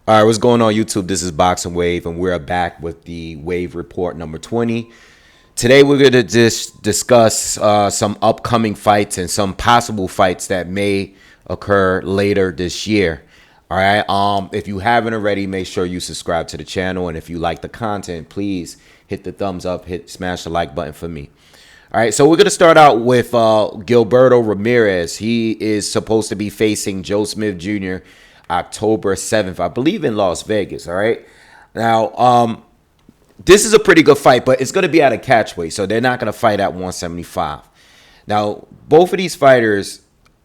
All right, what's going on YouTube? This is Boxingwave, and we're back with the Wave Report number 20. Today, we're going to just discuss some upcoming fights and some possible fights that may occur later this year. All right. If you haven't already, make sure you subscribe to the channel, and if you like the content, please hit the thumbs up, smash the like button for me. All right, so we're going to start out with Gilberto Ramirez. He is supposed to be facing Joe Smith Jr. October 7th, I believe, in Las Vegas. All right. Now, this is a pretty good fight, but it's going to be at a catch weight, so they're not going to fight at 175. Now, both of these fighters,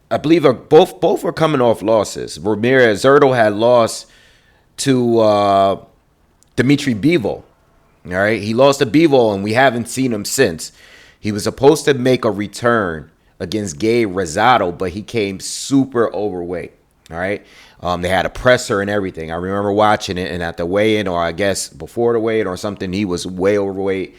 I believe, are both are coming off losses. Zurdo had lost to Dimitri Bivol. All right, he lost to Bivol, and we haven't seen him since. He was supposed to make a return against Gabe Rosado, but he came super overweight. All right. They had a presser and everything. I remember watching it, and at the weigh-in, or I guess before the weigh-in or something, he was way overweight.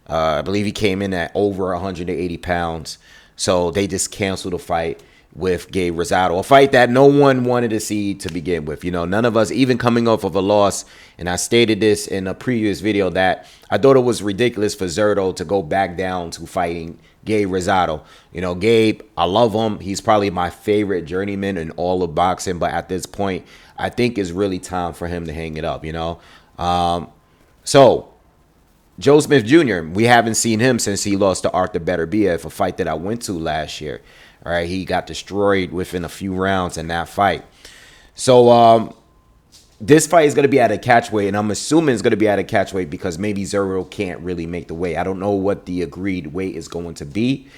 I believe he came in at over 180 pounds. So they just canceled the fight with Gabe Rosado, a fight that no one wanted to see to begin with. You know, none of us, even coming off of a loss, and I stated this in a previous video that I thought it was ridiculous for Zurdo to go back down to fighting Gabe Rosado. You know, Gabe, I love him. He's probably my favorite journeyman in all of boxing, but at this point, I think it's really time for him to hang it up, you know. So, Joe Smith Jr., we haven't seen him since he lost to Arthur Beterbiev, a fight that I went to last year. All right, he got destroyed within a few rounds in that fight. So, this fight is going to be at a catch weight, and I'm assuming it's going to be at a catch weight because maybe Zurdo can't really make the weight. I don't know what the agreed weight is going to be.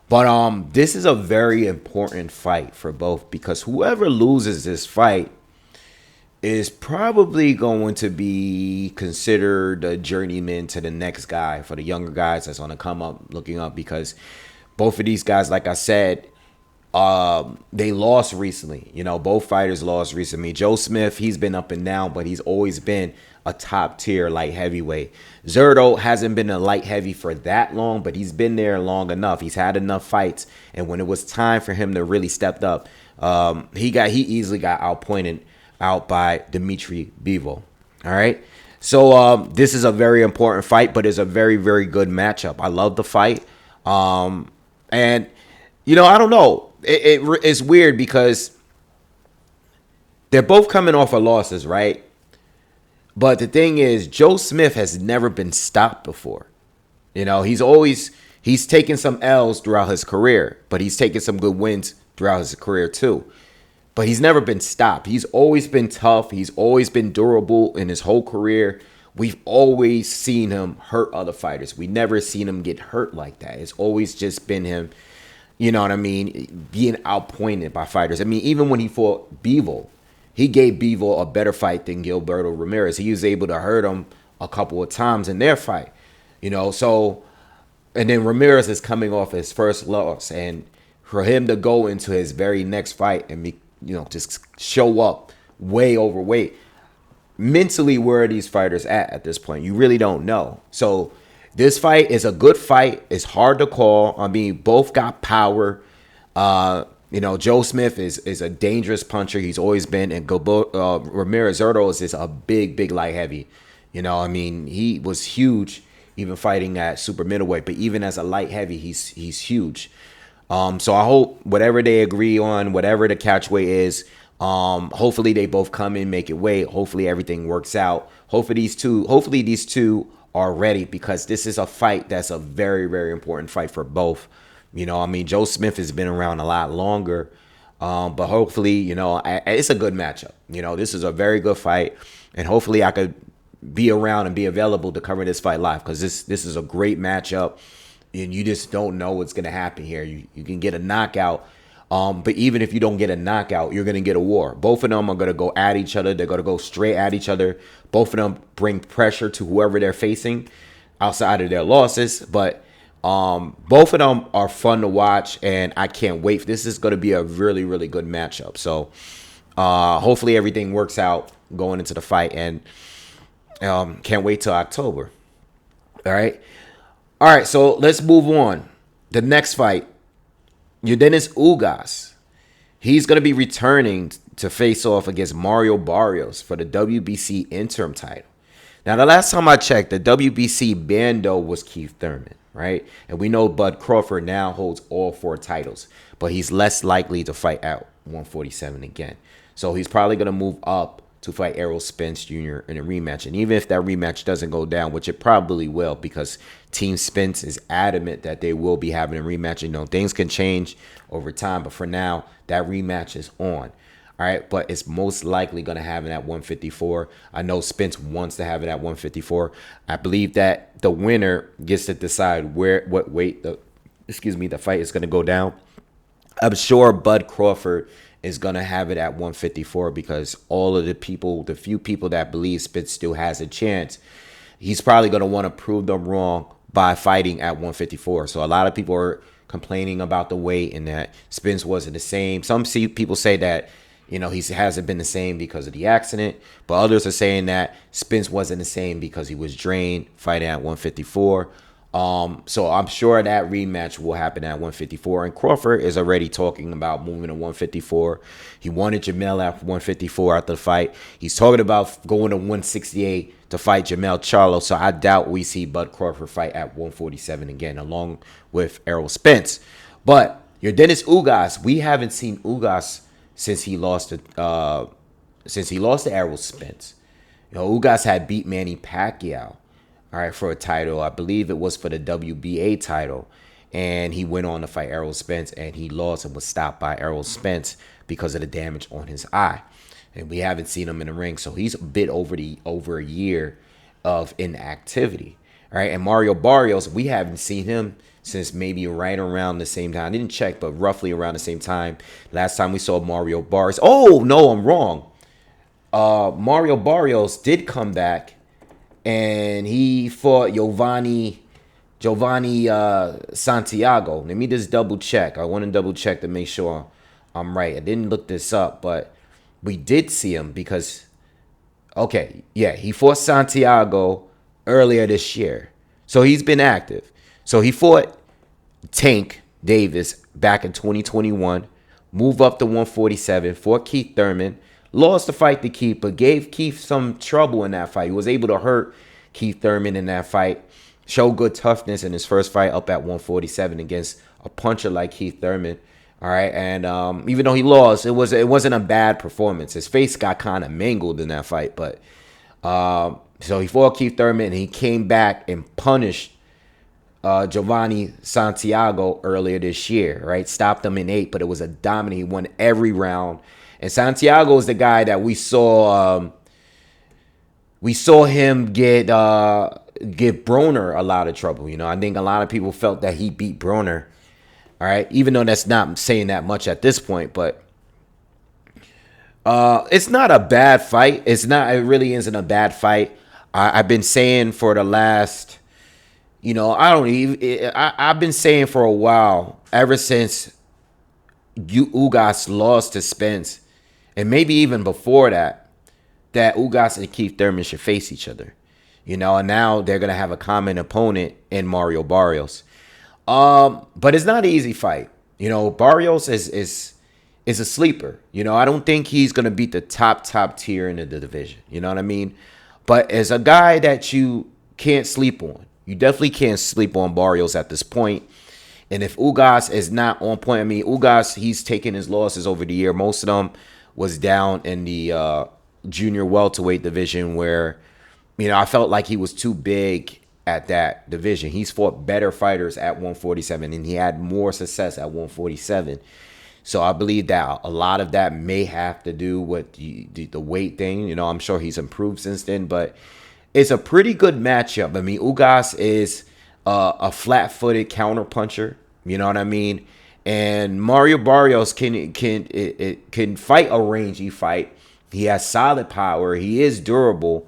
But this is a very important fight for both, because whoever loses this fight is probably going to be considered a journeyman to the next guy, for the younger guys that's going to come up, looking up, because both of these guys, like I said, they lost recently. You know, both fighters lost recently. Joe Smith, he's been up and down, but he's always been a top tier light heavyweight. Zurdo hasn't been a light heavy for that long, but he's been there long enough. He's had enough fights, and when it was time for him to really step up, he easily got outpointed out by Dimitri Bivol. All right. So this is a very important fight, but it's a very, very good matchup. I love the fight. And, you know, I don't know. It's weird because they're both coming off of losses, right? But the thing is, Joe Smith has never been stopped before. You know, he's taken some L's throughout his career, but he's taken some good wins throughout his career too. But he's never been stopped. He's always been tough. He's always been durable in his whole career. We've always seen him hurt other fighters. We never seen him get hurt like that. It's always just been him, you know what I mean, being outpointed by fighters. I mean, even when he fought Bivol, he gave Bivol a better fight than Gilberto Ramirez. He was able to hurt him a couple of times in their fight, you know. So, and then Ramirez is coming off his first loss, and for him to go into his very next fight and be, you know, just show up way overweight. Mentally, where are these fighters at this point? You really don't know. So this fight is a good fight. It's hard to call. I mean, both got power. You know, Joe Smith is a dangerous puncher. He's always been. And Ramirez Zurdo is just a big light heavy. You know, I mean, he was huge even fighting at super middleweight. But even as a light heavy, he's huge. So I hope whatever they agree on, whatever the catch weight is, hopefully they both come in, make it weight. Hopefully everything works out. Hopefully these two are ready, because this is a fight that's a very important fight for both. You know, I mean, Joe Smith has been around a lot longer, but hopefully, you know, it's a good matchup. You know, this is a very good fight, and hopefully I could be around and be available to cover this fight live, because this is a great matchup, and you just don't know what's going to happen here. You can get a knockout. But even if you don't get a knockout, you're going to get a war. Both of them are going to go at each other. They're going to go straight at each other. Both of them bring pressure to whoever they're facing outside of their losses. But both of them are fun to watch, and I can't wait. This is going to be a really good matchup. So hopefully everything works out going into the fight, and can't wait till October. All right, so let's move on. The next fight, Dennis Ugas. He's going to be returning to face off against Mario Barrios for the WBC interim title. Now, the last time I checked, the WBC bando was Keith Thurman, right? And we know Bud Crawford now holds all 4 titles, but he's less likely to fight at 147 again. So he's probably going to move up to fight Errol Spence Jr. in a rematch. And even if that rematch doesn't go down, which it probably will, because Team Spence is adamant that they will be having a rematch. You know, things can change over time, but for now, that rematch is on. All right, but it's most likely going to have it at 154. I know Spence wants to have it at 154. I believe that the winner gets to decide what weight the fight is going to go down. I'm sure Bud Crawford is going to have it at 154 because all of the few people that believe Spence still has a chance, he's probably going to want to prove them wrong by fighting at 154. So a lot of people are complaining about the weight and that Spence wasn't the same. Some people say that, you know, he hasn't been the same because of the accident, but others are saying that Spence wasn't the same because he was drained fighting at 154. So I'm sure that rematch will happen at 154. And Crawford is already talking about moving to 154. He wanted Jamel at 154 after the fight. He's talking about going to 168 to fight Jamel Charlo. So I doubt we see Bud Crawford fight at 147 again, along with Errol Spence. But your Dennis Ugas, we haven't seen Ugas since he lost to Errol Spence. You know, Ugas had beat Manny Pacquiao, all right, for a title. I believe it was for the WBA title. And he went on to fight Errol Spence, and he lost and was stopped by Errol Spence because of the damage on his eye. And we haven't seen him in the ring, so he's a bit over a year of inactivity. All right, and Mario Barrios, we haven't seen him since maybe right around the same time. I didn't check, but roughly around the same time. Last time we saw Mario Barrios. Oh, no, I'm wrong. Mario Barrios did come back, and he fought Giovanni Santiago. Let me just double check. I want to double check to make sure I'm right. I didn't look this up, but we did see him because, okay, yeah, he fought Santiago earlier this year. So he's been active. So he fought Tank Davis back in 2021, moved up to 147, fought Keith Thurman, lost the fight to Keith, but gave Keith some trouble in that fight. He was able to hurt Keith Thurman in that fight, showed good toughness in his first fight up at 147 against a puncher like Keith Thurman. All right, and even though he lost, it wasn't a bad performance. His face got kind of mangled in that fight, but so he fought Keith Thurman, and he came back and punished Giovanni Santiago earlier this year, right? Stopped him in 8, but it was a dominant. He won every round. And Santiago is the guy that we saw him get Broner a lot of trouble. You know, I think a lot of people felt that he beat Broner. All right, even though that's not saying that much at this point, but it's not a bad fight. It really isn't a bad fight. I've been saying for the last, you know, I've been saying for a while, ever since Ugas lost to Spence, and maybe even before that Ugas and Keith Thurman should face each other. You know, and now they're going to have a common opponent in Mario Barrios. But it's not an easy fight. You know, Barrios is a sleeper. You know, I don't think he's going to beat the top tier in the division. You know what I mean? But as a guy that you can't sleep on, you definitely can't sleep on Barrios at this point. And if Ugas is not on point, I mean, Ugas, he's taken his losses over the year. Most of them was down in the junior welterweight division where, you know, I felt like he was too big at that division. He's fought better fighters at 147, and he had more success at 147. So I believe that a lot of that may have to do with the weight thing. You know, I'm sure he's improved since then, but it's a pretty good matchup. I mean, Ugas is a flat-footed counterpuncher. You know what I mean? And Mario Barrios can fight a rangy fight. He has solid power. He is durable.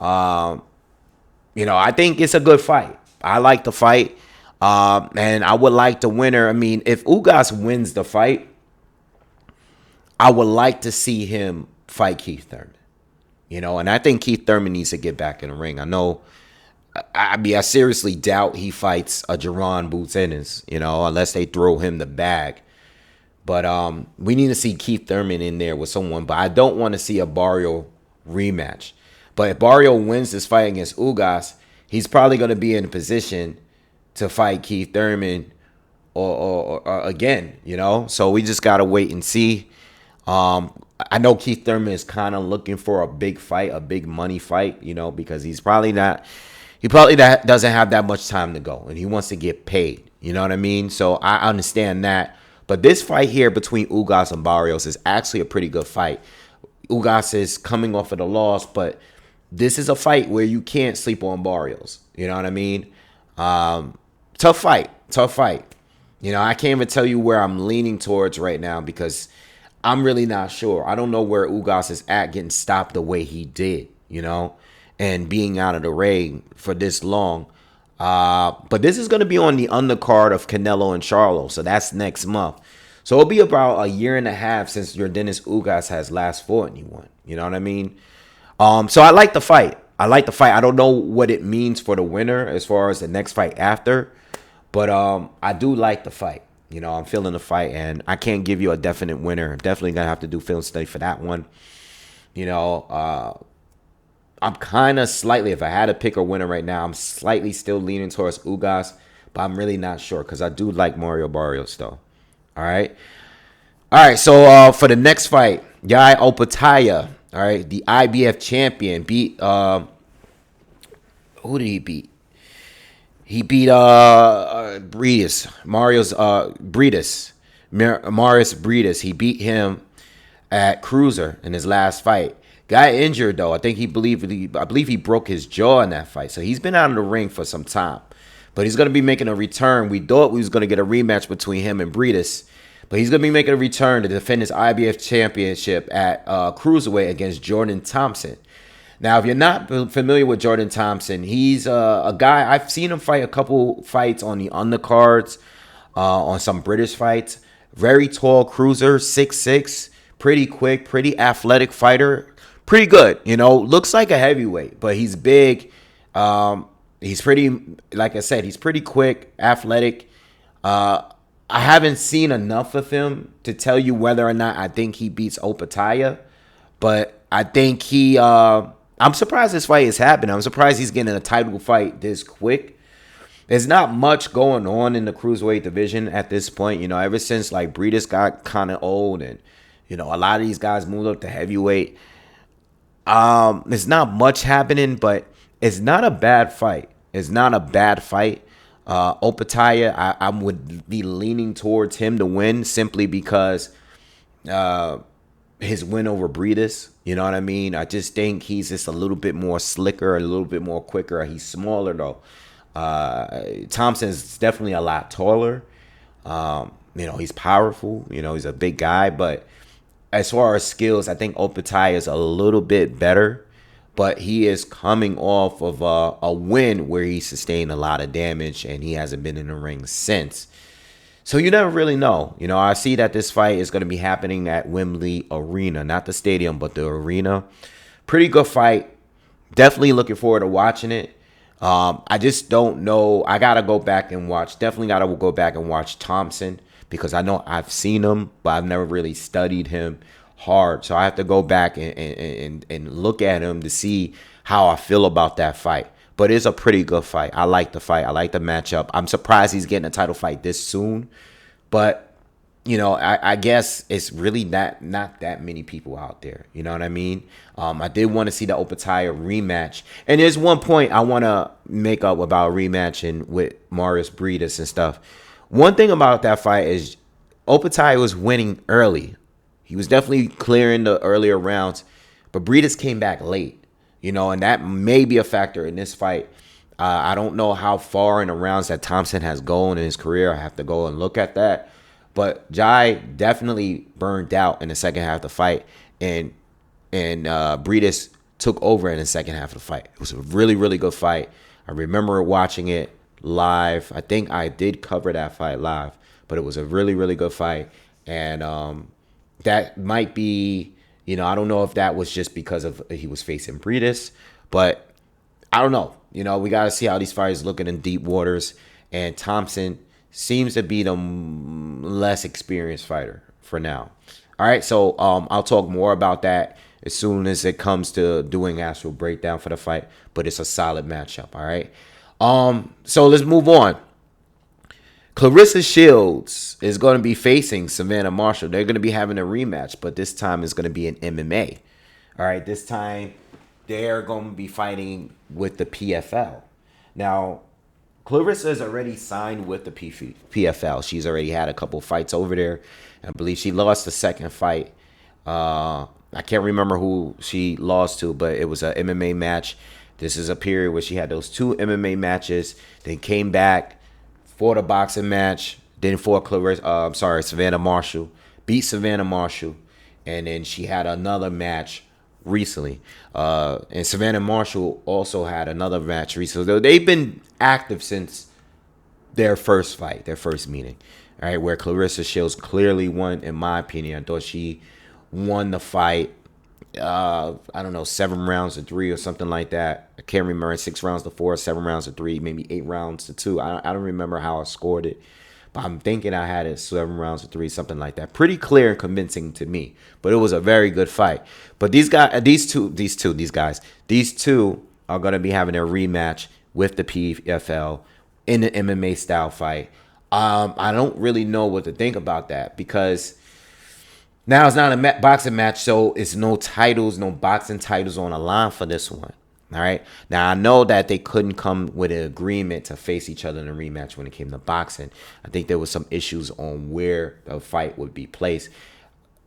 You know, I think it's a good fight. I like the fight. And I would like the winner. I mean, if Ugas wins the fight, I would like to see him fight Keith Thurman. You know, and I think Keith Thurman needs to get back in the ring. I know, I seriously doubt he fights a Jaron Boots Ennis, you know, unless they throw him the bag. But we need to see Keith Thurman in there with someone. But I don't want to see a Barrio rematch. But if Barrio wins this fight against Ugas, he's probably going to be in a position to fight Keith Thurman or again, you know. So we just got to wait and see. I know Keith Thurman is kind of looking for a big fight, a big money fight, you know, because he probably doesn't have that much time to go, and he wants to get paid. You know what I mean? So I understand that. But this fight here between Ugas and Barrios is actually a pretty good fight. Ugas is coming off of the loss, but this is a fight where you can't sleep on Barrios. You know what I mean? Tough fight. You know, I can't even tell you where I'm leaning towards right now because I'm really not sure. I don't know where Ugas is at getting stopped the way he did, you know, and being out of the ring for this long. But this is going to be on the undercard of Canelo and Charlo, so that's next month. So it'll be about a year and a half since Yordenis Ugas has last fought anyone. You know what I mean? So I like the fight. I don't know what it means for the winner as far as the next fight after, but I do like the fight. You know, I'm feeling the fight, and I can't give you a definite winner. I'm definitely going to have to do film study for that one. You know, I'm kind of slightly, if I had to pick a winner right now, I'm slightly still leaning towards Ugas, but I'm really not sure because I do like Mario Barrios, though. All right. So for the next fight, Guy Opetaia, all right, the IBF champion, beat, who did he beat? He beat Briedis, Marius Briedis. He beat him at cruiser in his last fight. Guy injured though. I believe he broke his jaw in that fight. So he's been out of the ring for some time. But he's going to be making a return. We thought we was going to get a rematch between him and Briedis. But he's going to be making a return to defend his IBF championship at cruiserweight against Jordan Thompson. Now, if you're not familiar with Jordan Thompson, he's a guy, I've seen him fight a couple fights on the undercards, on some British fights. Very tall cruiser, 6'6", pretty quick, pretty athletic fighter. Pretty good, you know, looks like a heavyweight, but he's big. He's pretty, like I said, he's pretty quick, athletic. I haven't seen enough of him to tell you whether or not I think he beats Opetaia, but I think I'm surprised this fight is happening. I'm surprised he's getting a title fight this quick. There's not much going on in the cruiserweight division at this point. You know, ever since like Briedis got kind of old and, you know, a lot of these guys moved up to heavyweight. There's not much happening, but it's not a bad fight. Opetaia, I would be leaning towards him to win simply because his win over Briedis, you know what I mean? I just think he's just a little bit more slicker, a little bit more quicker. He's smaller though. Thompson's definitely a lot taller. You know, he's powerful. You know, he's a big guy, but as far as skills, I think Opetaia is a little bit better. But he is coming off of a win where he sustained a lot of damage, and he hasn't been in the ring since. So you never really know. You know, I see that this fight is going to be happening at Wembley Arena. Not the stadium, but the arena. Pretty good fight. Definitely looking forward to watching it. I just don't know. I got to go back and watch. Definitely got to go back and watch Thompson because I know I've seen him, but I've never really studied him hard. So I have to go back and look at him to see how I feel about that fight. But it's a pretty good fight. I like the fight. I like the matchup. I'm surprised he's getting a title fight this soon. But, you know, I guess it's really not that many people out there. You know what I mean? I did want to see the Opetaia rematch. And there's one point I want to make up about rematching with Marius Briedis and stuff. One thing about that fight is Opetaia was winning early. He was definitely clearing the earlier rounds. But Briedis came back late. You know, and that may be a factor in this fight. I don't know how far in the rounds that Thompson has gone in his career. I have to go and look at that. But Jai definitely burned out in the second half of the fight. And Briedis took over in the second half of the fight. It was a really, really good fight. I remember watching it live. I think I did cover that fight live. But it was a really, really good fight. And that might be... You know, I don't know if that was just because of he was facing Briedis, but I don't know. You know, we got to see how these fighters looking in deep waters. And Thompson seems to be the less experienced fighter for now. All right, so I'll talk more about that as soon as it comes to doing actual breakdown for the fight. But it's a solid matchup. All right. So let's move on. Clarissa Shields is going to be facing Savannah Marshall. They're going to be having a rematch, but this time it's going to be in MMA. All right, this time they're going to be fighting with the PFL. Now, Clarissa is already signed with the PFL. She's already had a couple fights over there. I believe she lost the second fight. I can't remember who she lost to, but it was an MMA match. This is a period where she had those 2 MMA matches, then came back, fought a boxing match, then fought Savannah Marshall, beat Savannah Marshall, and then she had another match recently. And Savannah Marshall also had another match recently. They've been active since their first fight, their first meeting, all right, where Clarissa Shields clearly won, in my opinion. I thought she won the fight, I don't know, 7 rounds to 3 or something like that. I can't remember, 6 rounds to 4, 7 rounds to 3, maybe 8 rounds to 2. I don't remember how I scored it, but I'm thinking I had it 7 rounds to 3, something like that. Pretty clear and convincing to me, but it was a very good fight. But these two are going to be having a rematch with the PFL in an MMA style fight. I don't really know what to think about that, because now it's not a boxing match, so it's no titles, no boxing titles on the line for this one. All right. Now, I know that they couldn't come with an agreement to face each other in a rematch when it came to boxing. I think there was some issues on where the fight would be placed.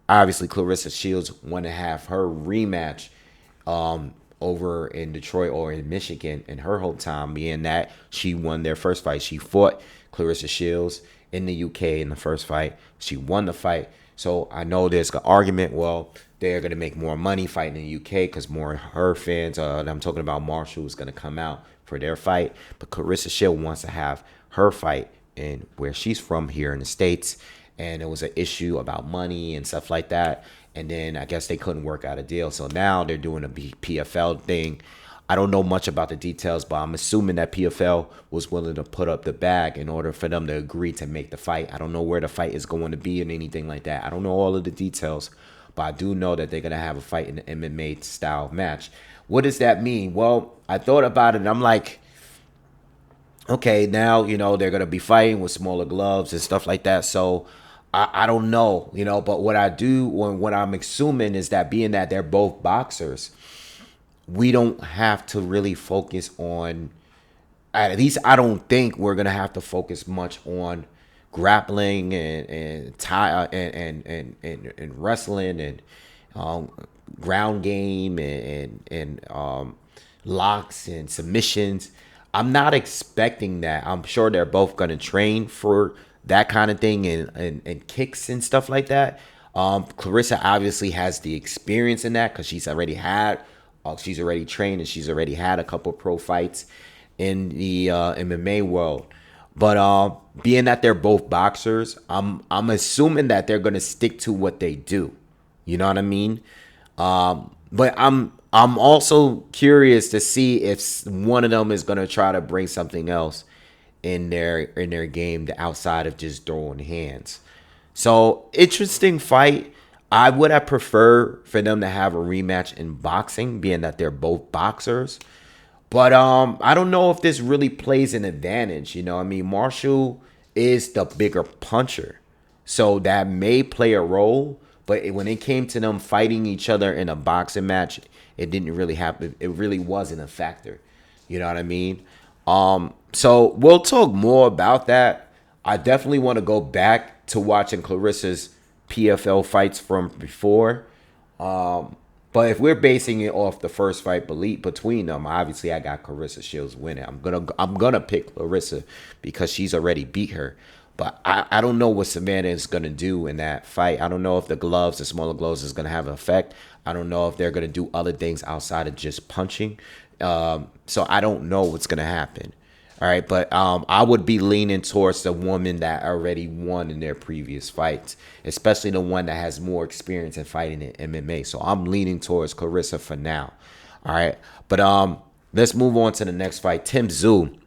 Obviously, Clarissa Shields wanted to have her rematch over in Detroit or in Michigan in her hometown, being that she won their first fight. She fought Clarissa Shields in the UK in the first fight. She won the fight. So I know there's an argument, well, they're going to make more money fighting in the UK because more of her fans, I'm talking about Marshall, is going to come out for their fight. But Clarissa Shields wants to have her fight in where she's from here in the States. And it was an issue about money and stuff like that. And then I guess they couldn't work out a deal. So now they're doing a PFL thing. I don't know much about the details, but I'm assuming that PFL was willing to put up the bag in order for them to agree to make the fight. I don't know where the fight is going to be and anything like that. I don't know all of the details, but I do know that they're going to have a fight in an MMA style match. What does that mean? Well, I thought about it and I'm like, okay, now, they're going to be fighting with smaller gloves and stuff like that. So I don't know, but what I'm assuming is that being that they're both boxers, we don't have to really focus on, at least I don't think we're going to have to focus much on grappling and wrestling and ground game and locks and submissions. I'm not expecting that. I'm sure they're both going to train for that kind of thing and kicks and stuff like that. Clarissa obviously has the experience in that because she's already trained and she's already had a couple pro fights in the MMA world. But being that they're both boxers, I'm assuming that they're gonna stick to what they do. You know what I mean? But I'm also curious to see if one of them is gonna try to bring something else in their game outside of just throwing hands. So interesting fight. I would have preferred for them to have a rematch in boxing, being that they're both boxers. But I don't know if this really plays an advantage. Marshall is the bigger puncher. So that may play a role. But when it came to them fighting each other in a boxing match, it didn't really happen. It really wasn't a factor. You know what I mean? So we'll talk more about that. I definitely want to go back to watching Clarissa's PFL fights from before. But if we're basing it off the first fight between them, obviously I got Clarissa Shields winning. I'm gonna pick Clarissa because she's already beat her. But I don't know what Savannah is gonna do in that fight. I don't know if the smaller gloves, is gonna have an effect. I don't know if they're gonna do other things outside of just punching. So I don't know what's gonna happen. All right, but I would be leaning towards the woman that already won in their previous fights, especially the one that has more experience in fighting in MMA. So I'm leaning towards Clarissa for now. All right, but let's move on to the next fight. Tszyu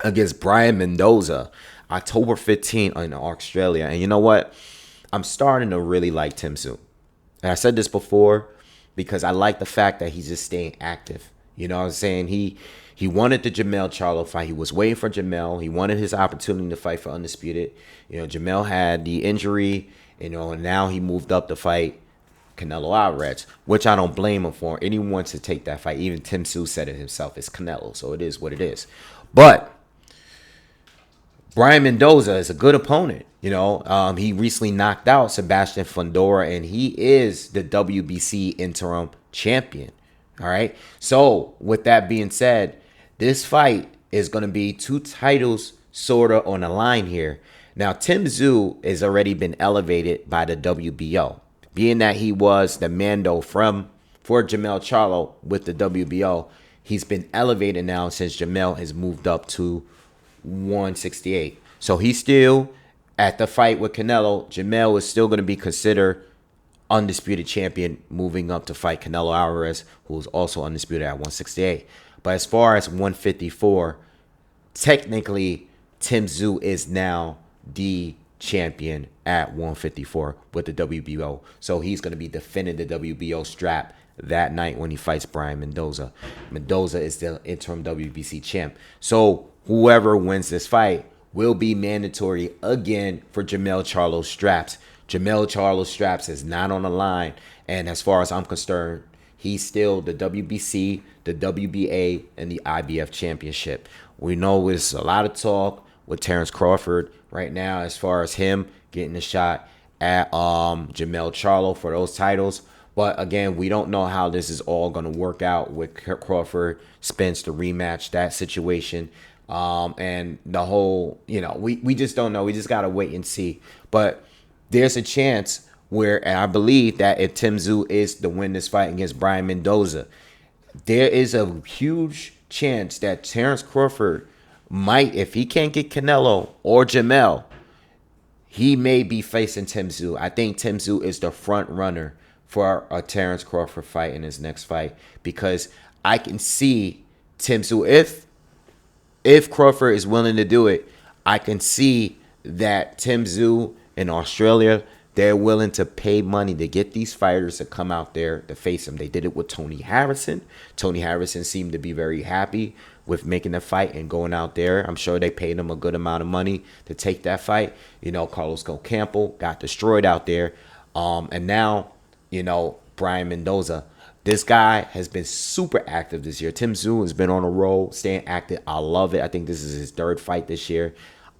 against Brian Mendoza, October 15th in Australia. And you know what? I'm starting to really like Tszyu. And I said this before because I like the fact that he's just staying active. You know what I'm saying? He wanted the Jermell Charlo fight. He was waiting for Jermell. He wanted his opportunity to fight for Undisputed. You know, Jermell had the injury, you know, and now he moved up to fight Canelo Alvarez, which I don't blame him for. Anyone to take that fight. Even Tszyu said it himself. It's Canelo, so it is what it is. But Brian Mendoza is a good opponent. You know, he recently knocked out Sebastian Fundora, and he is the WBC interim champion. All right. So with that being said, this fight is going to be two titles sort of on the line here. Now, Tszyu has already been elevated by the WBO, being that he was the Mando for Jermell Charlo with the WBO. He's been elevated now since Jermell has moved up to 168. So he's still at the fight with Canelo. Jermell is still going to be considered undisputed champion, moving up to fight Canelo Alvarez, who's also undisputed at 168. But as far as 154, technically Tszyu is now the champion at 154 with the WBO. So he's going to be defending the WBO strap that night when he fights Brian Mendoza. Mendoza is the interim WBC champ. So whoever wins this fight will be mandatory again for Jermell Charlo's straps. Jermell Charlo's straps is not on the line. And as far as I'm concerned, he's still the WBC, the WBA, and the IBF championship. We know there's a lot of talk with Terrence Crawford right now as far as him getting a shot at Jermell Charlo for those titles. But again, we don't know how this is all going to work out with Crawford, Spence, the rematch, that situation. And the whole, you know, we just don't know. We just got to wait and see. But there's a chance where, and I believe that if Tszyu is to win this fight against Brian Mendoza, there is a huge chance that Terrence Crawford might, if he can't get Canelo or Jermell, he may be facing Tszyu. I think Tszyu is the front runner for a Terrence Crawford fight in his next fight, because I can see Tszyu, if Crawford is willing to do it, I can see that Tszyu in Australia, they're willing to pay money to get these fighters to come out there to face him. They did it with Tony Harrison. Tony Harrison seemed to be very happy with making the fight and going out there. I'm sure they paid him a good amount of money to take that fight. You know, Carlos Campbell got destroyed out there. And now, you know, Brian Mendoza. This guy has been super active this year. Tszyu has been on a roll, staying active. I love it. I think this is his third fight this year.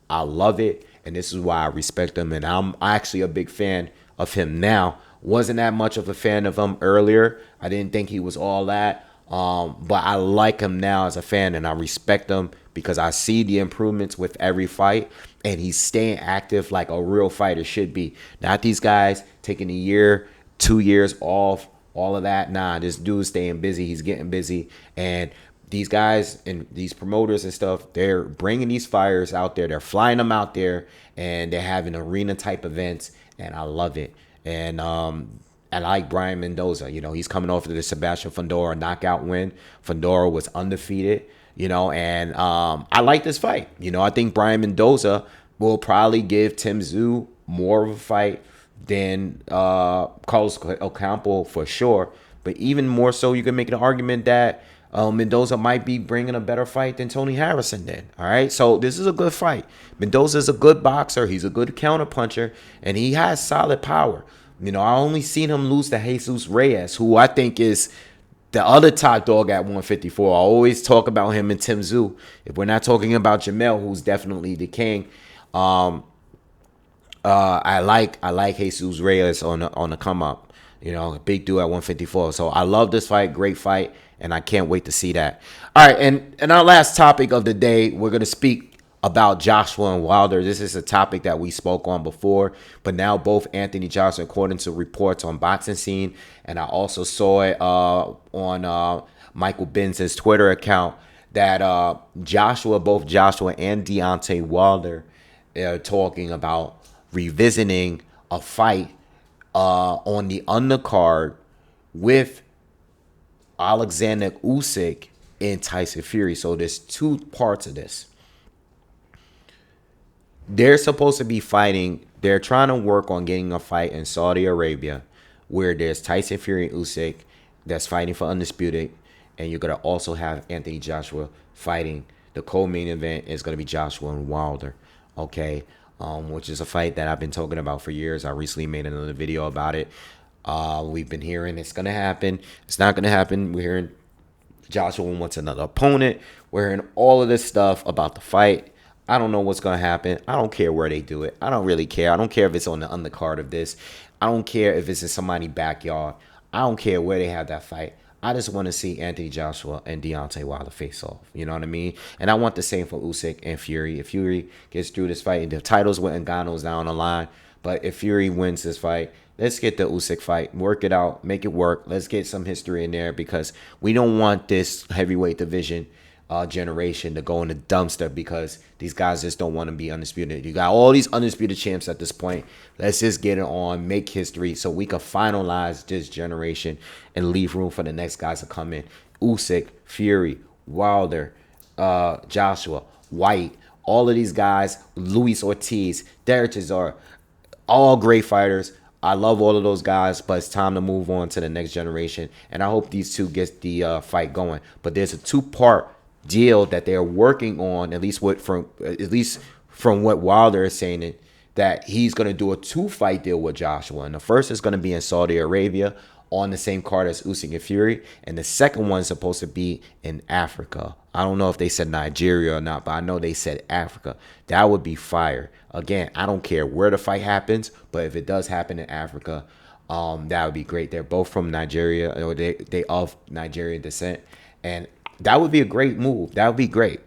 I love it. And this is why I respect him. And I'm actually a big fan of him now. Wasn't that much of a fan of him earlier. I didn't think he was all that. But I like him now as a fan, and I respect him because I see the improvements with every fight. And he's staying active like a real fighter should be. Not these guys taking a year, 2 years off, all of that. Nah, this dude's staying busy. He's getting busy. And these guys and these promoters and stuff, they're bringing these fighters out there. They're flying them out there, and they're having arena-type events, and I love it. And I like Brian Mendoza. You know, he's coming off of the Sebastian Fundora knockout win. Fundora was undefeated, you know, and I like this fight. You know, I think Brian Mendoza will probably give Tszyu more of a fight than Carlos Ocampo for sure. But even more so, you can make an argument that Mendoza might be bringing a better fight than Tony Harrison did. All right, so this is a good fight. Mendoza is a good boxer. He's a good counter puncher, and he has solid power. You know, I only seen him lose to Jesus Reyes, who I think is the other top dog at 154. I always talk about him and Tszyu. If we're not talking about Jermell, who's definitely the king, I like Jesus Reyes on the come up. You know, a big dude at 154. So I love this fight. Great fight. And I can't wait to see that. All right. And our last topic of the day, we're going to speak about Joshua and Wilder. This is a topic that we spoke on before. But now both Anthony Joshua, according to reports on Boxing Scene, and I also saw it on Michael Benz's Twitter account, that both Joshua and Deontay Wilder are talking about revisiting a fight on the undercard with Alexander Usyk and Tyson Fury. So there's two parts of this. They're supposed to be fighting they're trying to work on getting a fight in Saudi Arabia where there's Tyson Fury and Usyk that's fighting for undisputed, and you're gonna also have Anthony Joshua fighting. The co-main event is gonna be Joshua and Wilder, okay, which is a fight that I've been talking about for years. I recently made another video about it. We've been hearing it's gonna happen. It's not gonna happen. We're hearing Joshua wants another opponent. We're hearing all of this stuff about the fight. I don't know what's going to happen. I don't care where they do it. I don't really care. I don't care if it's on the undercard of this. I don't care if it's in somebody's backyard. I don't care where they have that fight. I just want to see Anthony Joshua and Deontay Wilder face off. You know what I mean? And I want the same for Usyk and Fury. If Fury gets through this fight, the titles with Ngannou's down the line. But if Fury wins this fight, let's get the Usyk fight, work it out, make it work. Let's get some history in there because we don't want this heavyweight division generation to go in the dumpster because these guys just don't want to be undisputed. You got all these undisputed champs at this point. Let's just get it on, make history so we can finalize this generation and leave room for the next guys to come in. Usyk, Fury, Wilder, Joshua, White, all of these guys, Luis Ortiz, Derek Chisora, all great fighters. I love all of those guys, but it's time to move on to the next generation. And I hope these two get the fight going. But there's a two-part deal that they're working on, at least from what Wilder is saying, that he's going to do a 2-fight deal with Joshua. And the first is going to be in Saudi Arabia on the same card as Usyk and Fury. And the second one is supposed to be in Africa. I don't know if they said Nigeria or not, but I know they said Africa. That would be fire. Again, I don't care where the fight happens, but if it does happen in Africa, that would be great. They're both from Nigeria, or they of Nigerian descent. And that would be a great move. That would be great.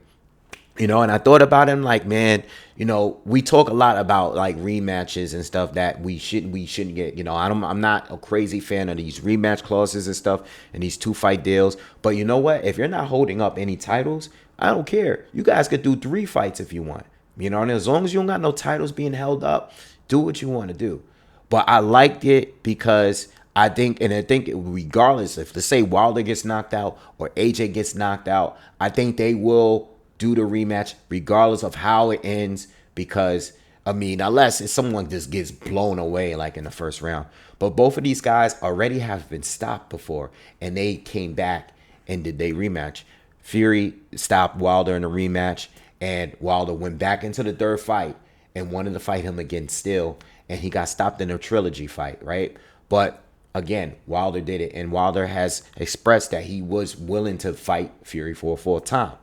You know, and I thought about him like, man, you know, we talk a lot about like rematches and stuff that we shouldn't get. You know, I'm not a crazy fan of these rematch clauses and stuff and these 2-fight deals. But you know what? If you're not holding up any titles, I don't care. You guys could do 3 fights if you want. You know, and as long as you don't got no titles being held up, do what you want to do. But I liked it because I think regardless, if let's say Wilder gets knocked out or AJ gets knocked out, I think they will do the rematch regardless of how it ends, because I mean, unless it's someone just gets blown away like in the first round. But both of these guys already have been stopped before and they came back and did they rematch. Fury stopped Wilder in a rematch and Wilder went back into the 3rd fight and wanted to fight him again still, and he got stopped in a trilogy fight, right? But again, Wilder did it, and Wilder has expressed that he was willing to fight Fury for a 4th time.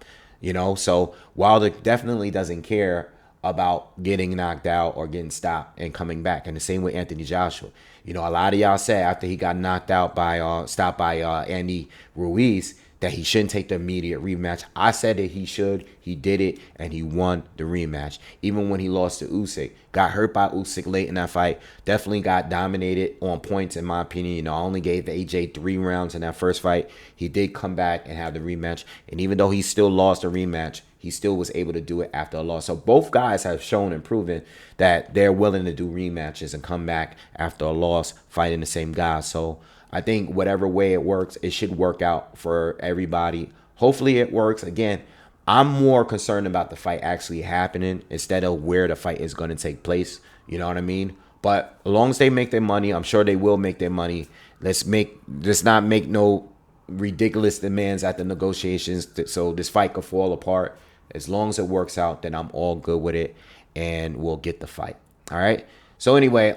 You know, so Wilder definitely doesn't care about getting knocked out or getting stopped and coming back. And the same with Anthony Joshua. You know, a lot of y'all said after he got knocked out by stopped by Andy Ruiz that he shouldn't take the immediate rematch. I said that he should. He did it, and he won the rematch. Even when he lost to Usyk, got hurt by Usyk late in that fight, definitely got dominated on points in my opinion. You know, I only gave AJ 3 rounds in that first fight. He did come back and have the rematch, and even though he still lost a rematch, he still was able to do it after a loss. So both guys have shown and proven that they're willing to do rematches and come back after a loss, fighting the same guy. So I think whatever way it works, it should work out for everybody. Hopefully it works. Again, I'm more concerned about the fight actually happening instead of where the fight is going to take place. You know what I mean? But as long as they make their money, I'm sure they will make their money. Let's not make no ridiculous demands at the negotiations so this fight could fall apart. As long as it works out, then I'm all good with it, and we'll get the fight. All right. So anyway,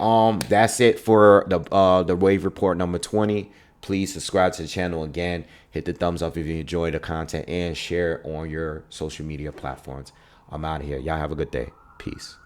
that's it for the Wave Report number 20. Please subscribe to the channel again. Hit the thumbs up if you enjoy the content and share on your social media platforms. I'm out of here. Y'all have a good day. Peace.